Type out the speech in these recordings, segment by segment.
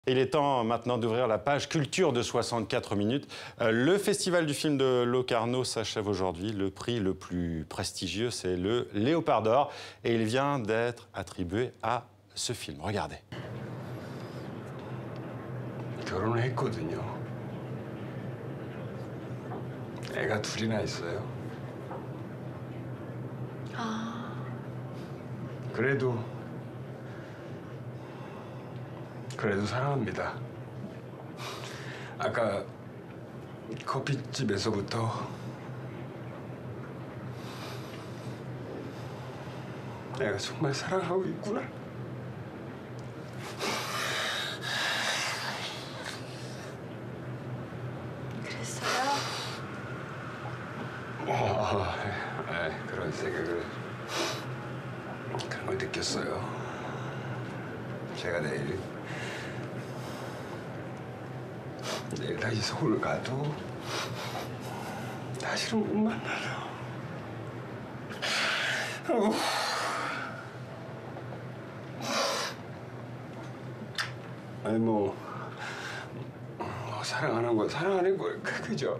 Il est temps maintenant d'ouvrir la page culture de 64 minutes. Le festival du film de Locarno s'achève aujourd'hui. Le prix le plus prestigieux, c'est le Léopard d'Or. Et il vient d'être attribué à ce film. Regardez. 결혼을 했거든요. 애가 둘이나 있어요. 그래도 사랑합니다. 아까 커피집에서부터 내가 정말 사랑하고 있구나. 그랬어요? 그런 생각을 그런 걸 느꼈어요. 제가 내일 다시 서울 가도 다시는 못 만나요. 아니 뭐 사랑하는 거 사랑하는 거 그죠?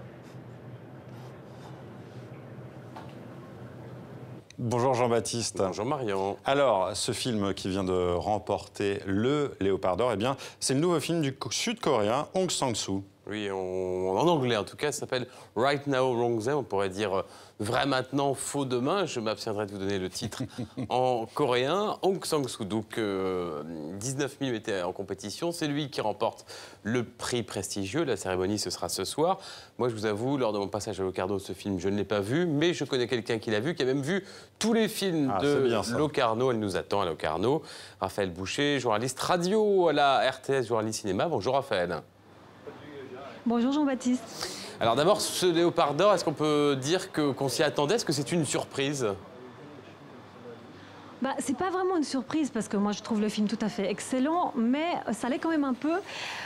Bonjour Jean-Baptiste. Bonjour Marion. Alors, ce film qui vient de remporter le Léopard d'Or, eh bien, c'est le nouveau film du sud-coréen Hong Sang-soo. Oui, en anglais en tout cas, ça s'appelle Right Now, Wrong Then. On pourrait dire vrai maintenant, faux demain. Je m'abstiendrai de vous donner le titre en coréen. Hong Sang-soo, donc 19 000 était en compétition. C'est lui qui remporte le prix prestigieux. La cérémonie, ce sera ce soir. Moi, je vous avoue, lors de mon passage à Locarno, ce film, je ne l'ai pas vu. Mais je connais quelqu'un qui l'a vu, qui a même vu tous les films de Locarno. Elle nous attend à Locarno. Raphaël Boucher, journaliste radio à la RTS, journaliste cinéma. Bonjour Raphaël. Bonjour Jean-Baptiste. Alors d'abord, ce Léopard d'Or, est-ce qu'on peut dire qu'on s'y attendait? Est-ce que c'est une surprise? C'est pas vraiment une surprise parce que moi je trouve le film tout à fait excellent, mais ça l'est quand même un peu.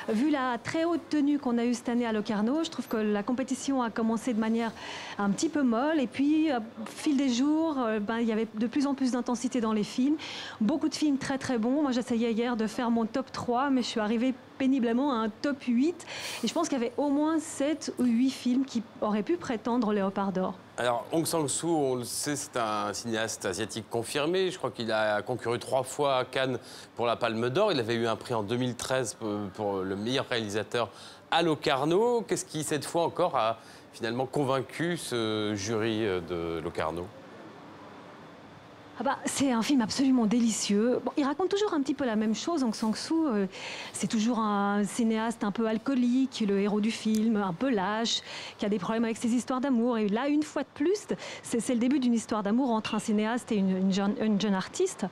Vu la très haute tenue qu'on a eue cette année à Locarno, je trouve que la compétition a commencé de manière un petit peu molle et puis au fil des jours, il y avait de plus en plus d'intensité dans les films. Beaucoup de films très très bons. Moi j'essayais hier de faire mon top 3, mais je suis arrivée péniblement à un top 8. Et je pense qu'il y avait au moins 7 ou 8 films qui auraient pu prétendre au Léopard d'Or. Alors, Hong Sang-soo, on le sait, c'est un cinéaste asiatique confirmé. Je crois qu'il a concouru 3 fois à Cannes pour la Palme d'Or. Il avait eu un prix en 2013 pour le meilleur réalisateur à Locarno. Qu'est-ce qui, cette fois encore, a finalement convaincu ce jury de Locarno? C'est un film absolument délicieux. Bon, il raconte toujours un petit peu la même chose. Hong Sang-soo, c'est toujours un cinéaste un peu alcoolique, le héros du film, un peu lâche, qui a des problèmes avec ses histoires d'amour. Et là, une fois de plus, c'est le début d'une histoire d'amour entre un cinéaste et une jeune artiste.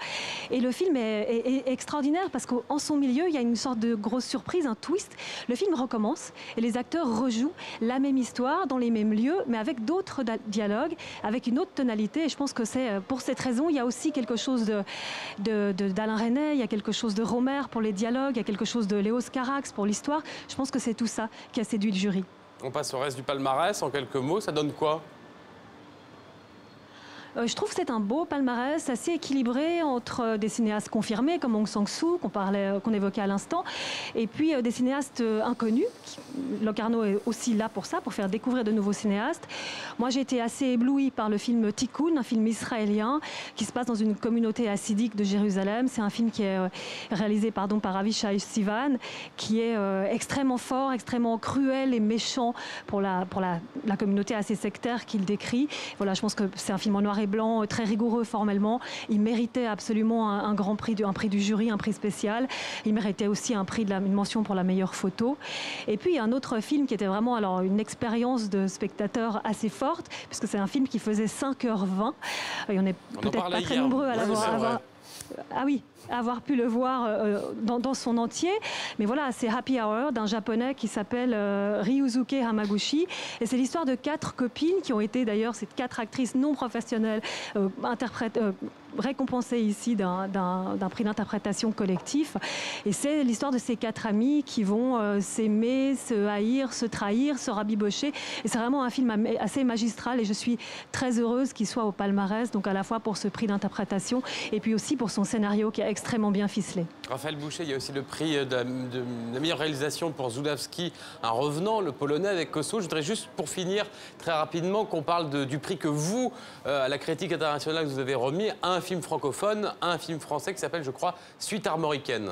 Et le film est extraordinaire parce qu'en son milieu, il y a une sorte de grosse surprise, un twist. Le film recommence et les acteurs rejouent la même histoire dans les mêmes lieux, mais avec d'autres dialogues, avec une autre tonalité. Et je pense que c'est pour cette raison. Il y a aussi quelque chose d'Alain Resnais, il y a quelque chose de Romer pour les dialogues, il y a quelque chose de Léos Carax pour l'histoire. Je pense que c'est tout ça qui a séduit le jury. On passe au reste du palmarès. En quelques mots, ça donne quoi? Je trouve que c'est un beau palmarès assez équilibré entre des cinéastes confirmés comme Hong Sang-soo qu'on évoquait à l'instant et puis des cinéastes inconnus. Locarno est aussi là pour ça, pour faire découvrir de nouveaux cinéastes. Moi j'ai été assez éblouie par le film Tikkun, un film israélien qui se passe dans une communauté hassidique de Jérusalem. C'est un film qui est réalisé par Avishai Sivan, qui est extrêmement fort, extrêmement cruel et méchant pour la communauté assez sectaire qu'il décrit. Voilà, je pense que c'est un film en noir et blanc, très rigoureux formellement. Il méritait absolument un grand prix, un prix du jury, un prix spécial. Il méritait aussi une mention pour la meilleure photo. Et puis, il y a un autre film qui était vraiment une expérience de spectateur assez forte, puisque c'est un film qui faisait 5h20. Et on n'est peut-être pas très nombreux à l'avoir... avoir pu le voir dans son entier. Mais voilà, c'est Happy Hour d'un japonais qui s'appelle Ryusuke Hamaguchi. Et c'est l'histoire de 4 copines qui ont été d'ailleurs, ces 4 actrices non professionnelles, récompensées ici d'un prix d'interprétation collectif. Et c'est l'histoire de ces 4 amies qui vont s'aimer, se haïr, se trahir, se rabibocher. Et c'est vraiment un film assez magistral et je suis très heureuse qu'il soit au palmarès, donc à la fois pour ce prix d'interprétation et puis aussi pour son scénario qui est extrêmement bien ficelé. Raphaël Boucher, il y a aussi le prix de la meilleure réalisation pour Żuławski, un revenant, le Polonais avec Kosovo. Je voudrais juste, pour finir, très rapidement, qu'on parle du prix que vous, à la critique internationale, vous avez remis à un film francophone, à un film français qui s'appelle, je crois, Suite armoricaine.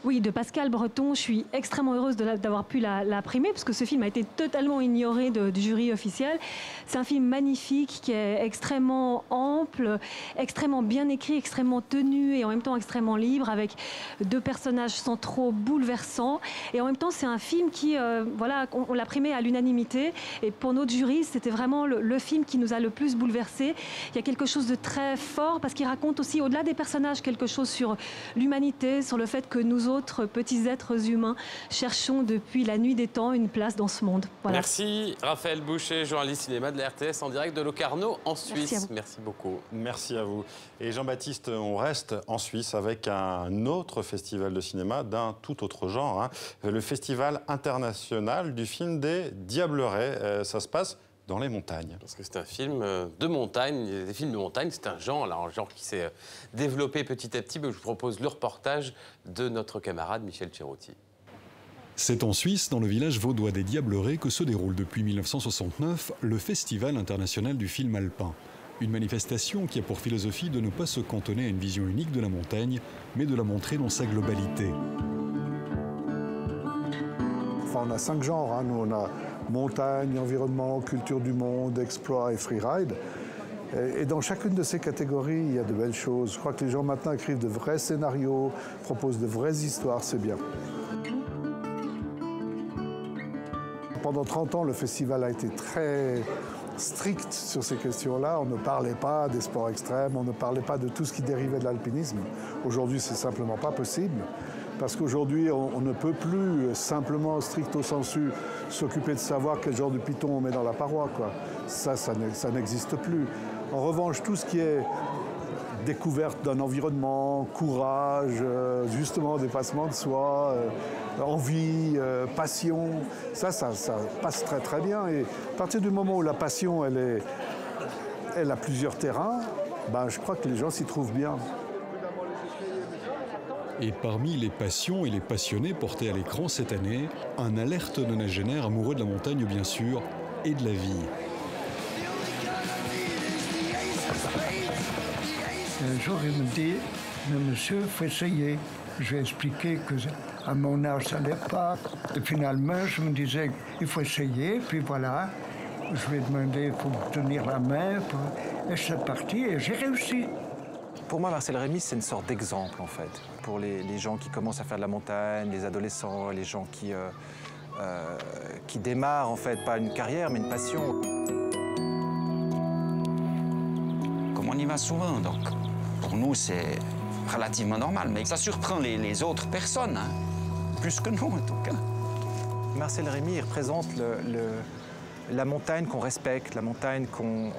Oui, de Pascal Breton. Je suis extrêmement heureuse d'avoir pu la primer, parce que ce film a été totalement ignoré du jury officiel. C'est un film magnifique, qui est extrêmement ample, extrêmement bien écrit, extrêmement tenu et en même temps extrêmement libre, avec 2 personnages centraux bouleversants. Et en même temps, c'est un film qui, voilà, on l'a primé à l'unanimité. Et pour notre jury, c'était vraiment le film qui nous a le plus bouleversés. Il y a quelque chose de très fort, parce qu'il raconte aussi, au-delà des personnages, quelque chose sur l'humanité, sur le fait que nous autres petits êtres humains cherchons depuis la nuit des temps une place dans ce monde. Voilà. Merci Raphaël Boucher, journaliste cinéma de la RTS en direct de Locarno en Suisse. Merci beaucoup. Merci à vous. Et Jean-Baptiste, on reste en Suisse avec un autre festival de cinéma d'un tout autre genre, hein, le Festival international du film des Diablerets. Ça se passe dans les montagnes. Parce que c'est un film de montagne. Les films de montagne, c'est un genre qui s'est développé petit à petit. Je vous propose le reportage de notre camarade Michel Cerotti. C'est en Suisse, dans le village vaudois des Diablerets, que se déroule depuis 1969 le Festival international du film alpin. Une manifestation qui a pour philosophie de ne pas se cantonner à une vision unique de la montagne, mais de la montrer dans sa globalité. Enfin, on a 5 genres, hein. Nous on a montagne, environnement, culture du monde, exploit et freeride. Et dans chacune de ces catégories, il y a de belles choses. Je crois que les gens maintenant écrivent de vrais scénarios, proposent de vraies histoires, c'est bien. Pendant 30 ans, le festival a été très strict sur ces questions-là. On ne parlait pas des sports extrêmes, on ne parlait pas de tout ce qui dérivait de l'alpinisme. Aujourd'hui, c'est simplement pas possible. Parce qu'aujourd'hui, on ne peut plus simplement, stricto sensu, s'occuper de savoir quel genre de piton on met dans la paroi, quoi. Ça n'existe plus. En revanche, tout ce qui est découverte d'un environnement, courage, justement dépassement de soi, envie, passion, ça passe très très bien. Et à partir du moment où la passion, elle a plusieurs terrains, ben, je crois que les gens s'y trouvent bien. Et parmi les passions et les passionnés portés à l'écran cette année, un alerte nonagénaire amoureux de la montagne bien sûr, et de la vie. Un jour, il me dit, mais monsieur, il faut essayer. Je lui ai expliqué qu'à mon âge, ça n'allait pas. Et finalement, je me disais, il faut essayer, puis voilà. Je lui ai demandé, il faut me tenir la main. Et je suis parti et j'ai réussi. Pour moi, Marcel Rémy, c'est une sorte d'exemple, en fait. Pour les gens qui commencent à faire de la montagne, les adolescents, les gens qui démarrent, en fait, pas une carrière, mais une passion. Comme on y va souvent, donc pour nous, c'est relativement normal. Mais ça surprend les autres personnes, hein. Plus que nous, en tout cas. Marcel Rémy, il représente la montagne qu'on respecte, la montagne qu'on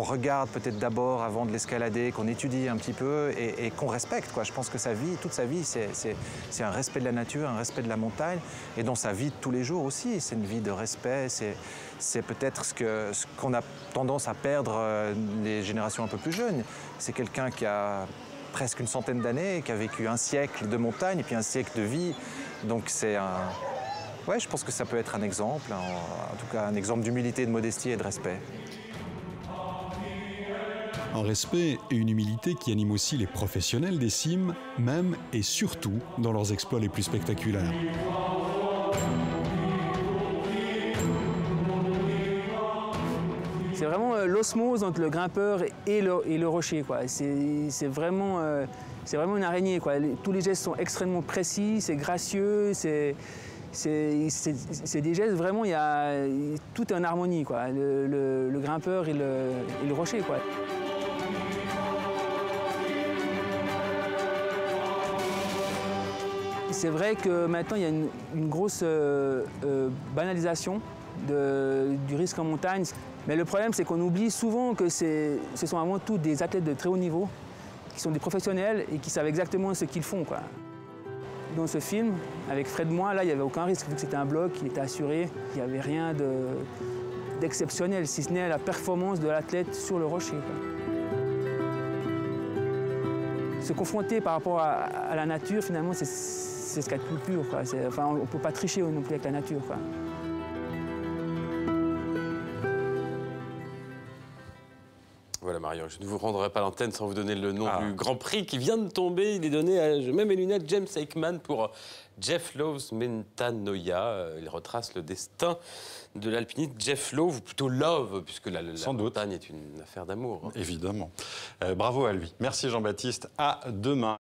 regarde peut-être d'abord avant de l'escalader, qu'on étudie un petit peu et qu'on respecte, quoi. Je pense que sa vie, toute sa vie, c'est un respect de la nature, un respect de la montagne, et dans sa vie de tous les jours aussi, c'est une vie de respect, c'est peut-être ce qu'on a tendance à perdre les générations un peu plus jeunes. C'est quelqu'un qui a presque une centaine d'années, qui a vécu un siècle de montagne et puis un siècle de vie, donc c'est un... Ouais, je pense que ça peut être un exemple, en tout cas un exemple d'humilité, de modestie et de respect. Un respect et une humilité qui animent aussi les professionnels des cimes, même et surtout dans leurs exploits les plus spectaculaires. C'est vraiment l'osmose entre le grimpeur et le rocher, quoi. C'est vraiment une araignée, quoi. Tous les gestes sont extrêmement précis, c'est gracieux, c'est des gestes vraiment, tout est en harmonie, quoi. Le grimpeur et le rocher, quoi. C'est vrai que maintenant, il y a une grosse banalisation du risque en montagne. Mais le problème, c'est qu'on oublie souvent que ce sont avant tout des athlètes de très haut niveau, qui sont des professionnels et qui savent exactement ce qu'ils font, quoi. Dans ce film, avec Fred Moi, là, il n'y avait aucun risque, vu que c'était un bloc, il était assuré. Il n'y avait rien d'exceptionnel, si ce n'est la performance de l'athlète sur le rocher, quoi. se confronter par rapport à la nature, finalement, c'est ce qu'il y a de plus pur, quoi. Enfin, on ne peut pas tricher non plus avec la nature, quoi. Voilà Marion, je ne vous rendrai pas l'antenne sans vous donner le nom du Grand Prix qui vient de tomber. Il est donné à, je mets mes lunettes, James Aikman pour Jeff Lowe's Metanoia. Il retrace le destin de l'alpiniste Jeff Lowe, ou plutôt Love, puisque la montagne est une affaire d'amour. Évidemment. Bravo à lui. Merci Jean-Baptiste. À demain.